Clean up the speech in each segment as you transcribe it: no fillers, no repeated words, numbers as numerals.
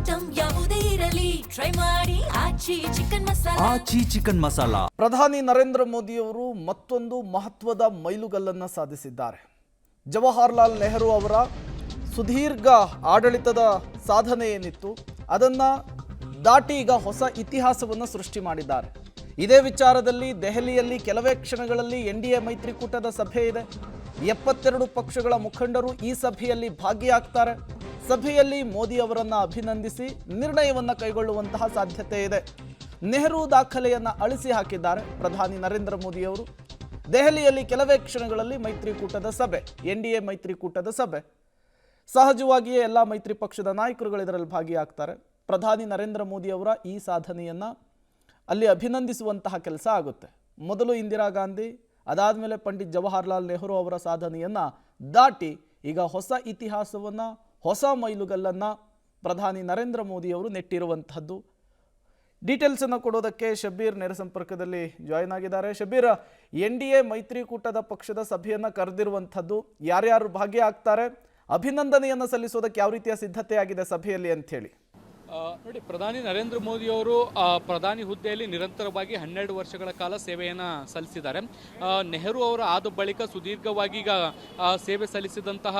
Item ಯಾವುದೇ ಇರಲಿ try ಮಾಡಿ ಆಚಿ ಚಿಕನ್ ಮಸಾಲಾ. ಪ್ರಧಾನಿ ನರೇಂದ್ರ ಮೋದಿಯವರು ಮತ್ತೊಂದು ಮಹತ್ವದ ಮೈಲುಗಲ್ಲನ್ನು ಸಾಧಿಸಿದ್ದಾರೆ. ಜವಾಹರ್ಲಾಲ್ ನೆಹರು ಅವರ ಸುದೀರ್ಘ ಆಡಳಿತದ ಸಾಧನೆ ಏನಿತ್ತು ಅದನ್ನು ದಾಟಿ ಈಗ ಹೊಸ ಇತಿಹಾಸವನ್ನು ಸೃಷ್ಟಿ ಮಾಡಿದ್ದಾರೆ. ಇದೇ ವಿಚಾರದಲ್ಲಿ ದೆಹಲಿಯಲ್ಲಿ ಕೆಲವೇ ಕ್ಷಣಗಳಲ್ಲಿ ಎನ್ಡಿಎ ಮೈತ್ರಿಕೂಟದ ಸಭೆ ಇದೆ. 72 ಪಕ್ಷಗಳ ಮುಖಂಡರು ಈ ಸಭೆಯಲ್ಲಿ ಭಾಗಿಯಾಗ್ತಾರೆ. ಸಭೆಯಲ್ಲಿ ಮೋದಿ ಅವರನ್ನು ಅಭಿನಂದಿಸಿ ನಿರ್ಣಯವನ್ನು ಕೈಗೊಳ್ಳುವಂತಹ ಸಾಧ್ಯತೆ ಇದೆ. ನೆಹರು ದಾಖಲೆಯನ್ನು ಅಳಿಸಿ ಹಾಕಿದ್ದಾರೆ ಪ್ರಧಾನಿ ನರೇಂದ್ರ ಮೋದಿಯವರು. ದೆಹಲಿಯಲ್ಲಿ ಕೆಲವೇ ಕ್ಷಣಗಳಲ್ಲಿ ಮೈತ್ರಿಕೂಟದ ಸಭೆ, ಎನ್ಡಿಎ ಮೈತ್ರಿಕೂಟದ ಸಭೆ. ಸಹಜವಾಗಿಯೇ ಎಲ್ಲ ಮೈತ್ರಿ ಪಕ್ಷದ ನಾಯಕರುಗಳು ಇದರಲ್ಲಿ ಭಾಗಿಯಾಗ್ತಾರೆ. ಪ್ರಧಾನಿ ನರೇಂದ್ರ ಮೋದಿಯವರ ಈ ಸಾಧನೆಯನ್ನು ಅಲ್ಲಿ ಅಭಿನಂದಿಸುವಂತಹ ಕೆಲಸ ಆಗುತ್ತೆ. ಮೊದಲು ಇಂದಿರಾ ಗಾಂಧಿ, ಅದಾದಮೇಲೆ ಪಂಡಿತ್ ಜವಾಹರ್ಲಾಲ್ ನೆಹರು ಅವರ ಸಾಧನೆಯನ್ನು ದಾಟಿ ಈಗ ಹೊಸ ಇತಿಹಾಸವನ್ನು, ಹೊಸ ಮೈಲುಗಲ್ಲನ್ನು ಪ್ರಧಾನಿ ನರೇಂದ್ರ ಮೋದಿಯವರು ನೆಟ್ಟಿರುವಂಥದ್ದು. ಡೀಟೇಲ್ಸನ್ನು ಕೊಡೋದಕ್ಕೆ ಶಬೀರ್ ನೇರ ಸಂಪರ್ಕದಲ್ಲಿ ಜಾಯ್ನ್ ಆಗಿದ್ದಾರೆ. ಶಬೀರ್, ಎನ್ಡಿಎ ಮೈತ್ರಿಕೂಟದ ಪಕ್ಷದ ಸಭೆಯನ್ನು ಕರೆದಿರುವಂಥದ್ದು, ಯಾರ್ಯಾರು ಭಾಗಿಯಾಗ್ತಾರೆ, ಅಭಿನಂದನೆಯನ್ನು ಸಲ್ಲಿಸೋದಕ್ಕೆ ಯಾವ ರೀತಿಯ ಸಿದ್ಧತೆ ಆಗಿದೆ ಸಭೆಯಲ್ಲಿ ಅಂಥೇಳಿ? ನೋಡಿ, ಪ್ರಧಾನಿ ನರೇಂದ್ರ ಮೋದಿಯವರು ಪ್ರಧಾನಿ ಹುದ್ದೆಯಲ್ಲಿ ನಿರಂತರವಾಗಿ 12 ವರ್ಷಗಳ ಕಾಲ ಸೇವೆಯನ್ನು ಸಲ್ಲಿಸಿದ್ದಾರೆ. ನೆಹರು ಅವರು ಆದ ಬಳಿಕ ಸುದೀರ್ಘವಾಗಿ ಈಗ ಸೇವೆ ಸಲ್ಲಿಸಿದಂತಹ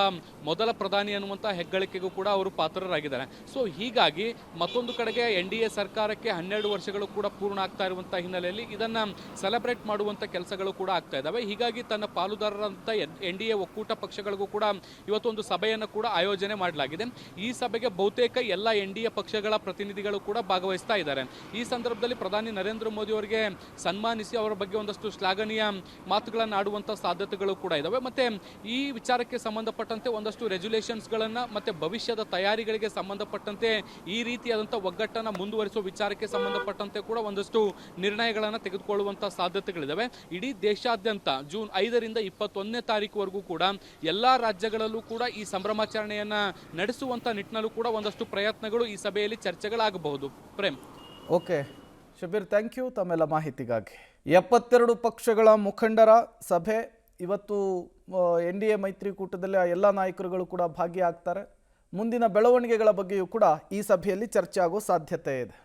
ಮೊದಲ ಪ್ರಧಾನಿ ಅನ್ನುವಂಥ ಹೆಗ್ಗಳಿಕೆಗೂ ಕೂಡ ಅವರು ಪಾತ್ರರಾಗಿದ್ದಾರೆ. ಸೊ ಹೀಗಾಗಿ ಮತ್ತೊಂದು ಕಡೆಗೆ NDA ಸರ್ಕಾರಕ್ಕೆ 12 ವರ್ಷಗಳು ಕೂಡ ಪೂರ್ಣ ಆಗ್ತಾ ಇರುವಂಥ ಹಿನ್ನೆಲೆಯಲ್ಲಿ ಇದನ್ನು ಸೆಲೆಬ್ರೇಟ್ ಮಾಡುವಂಥ ಕೆಲಸಗಳು ಕೂಡ ಆಗ್ತಾ ಇದ್ದಾವೆ. ಹೀಗಾಗಿ ತನ್ನ ಪಾಲುದಾರರಂಥ NDA ಒಕ್ಕೂಟ ಪಕ್ಷಗಳಿಗೂ ಕೂಡ ಇವತ್ತೊಂದು ಸಭೆಯನ್ನು ಕೂಡ ಆಯೋಜನೆ ಮಾಡಲಾಗಿದೆ. ಈ ಸಭೆಗೆ ಬಹುತೇಕ ಎಲ್ಲ NDA ಪಕ್ಷ ಪ್ರತಿನಿಧಿಗಳು ಕೂಡ ಭಾಗವಹಿಸ್ತಾ ಇದ್ದಾರೆ. ಈ ಸಂದರ್ಭದಲ್ಲಿ ಪ್ರಧಾನಿ ನರೇಂದ್ರ ಮೋದಿ ಅವರಿಗೆ ಸನ್ಮಾನಿಸಿ ಅವರ ಬಗ್ಗೆ ಒಂದಷ್ಟು ಶ್ಲಾಘನೀಯ ಮಾತುಗಳನ್ನು ಆಡುವಂಥ ಸಾಧ್ಯತೆಗಳು ಕೂಡ ಇದ್ದಾವೆ. ಮತ್ತೆ ಈ ವಿಚಾರಕ್ಕೆ ಸಂಬಂಧಪಟ್ಟಂತೆ ಒಂದಷ್ಟು ರೆಗ್ಯುಲೇಷನ್ಸ್ಗಳನ್ನು ಮತ್ತೆ ಭವಿಷ್ಯದ ತಯಾರಿಗಳಿಗೆ ಸಂಬಂಧಪಟ್ಟಂತೆ ಈ ರೀತಿಯಾದಂಥ ಒಗ್ಗಟ್ಟನ್ನು ಮುಂದುವರಿಸುವ ವಿಚಾರಕ್ಕೆ ಸಂಬಂಧಪಟ್ಟಂತೆ ಕೂಡ ಒಂದಷ್ಟು ನಿರ್ಣಯಗಳನ್ನು ತೆಗೆದುಕೊಳ್ಳುವಂಥ ಸಾಧ್ಯತೆಗಳಿದ್ದಾವೆ. ಇಡೀ ದೇಶಾದ್ಯಂತ ಜೂನ್ 5ರಿಂದ 21ನೇ ತಾರೀಕುವರೆಗೂ ಕೂಡ ಎಲ್ಲ ರಾಜ್ಯಗಳಲ್ಲೂ ಕೂಡ ಈ ಸಂಭ್ರಮಾಚರಣೆಯನ್ನು ನಡೆಸುವಂಥ ನಿಟ್ಟಿನಲ್ಲೂ ಕೂಡ ಒಂದಷ್ಟು ಪ್ರಯತ್ನಗಳು ಈ ಸಭೆಯಲ್ಲಿ ಚರ್ಚೆಗಳಾಗಬಹುದು. Prem. Okay Shabbir, thank you ತಮ್ಮೆಲ್ಲ ಮಾಹಿತಿಗಾಗಿ. 72 ಪಕ್ಷಗಳ ಮುಖಂಡರ ಸಭೆ ಇವತ್ತು NDA ಮೈತ್ರಿಕೂಟದಲ್ಲಿ ಎಲ್ಲ ನಾಯಕರುಗಳು ಕೂಡ ಭಾಗಿಯಾಗ್ತಾರೆ. ಮುಂದಿನ ಬೆಳವಣಿಗೆಗಳ ಬಗ್ಗೆಯೂ ಕೂಡ ಈ ಸಭೆಯಲ್ಲಿ ಚರ್ಚೆ ಆಗೋ ಸಾಧ್ಯತೆ ಇದೆ.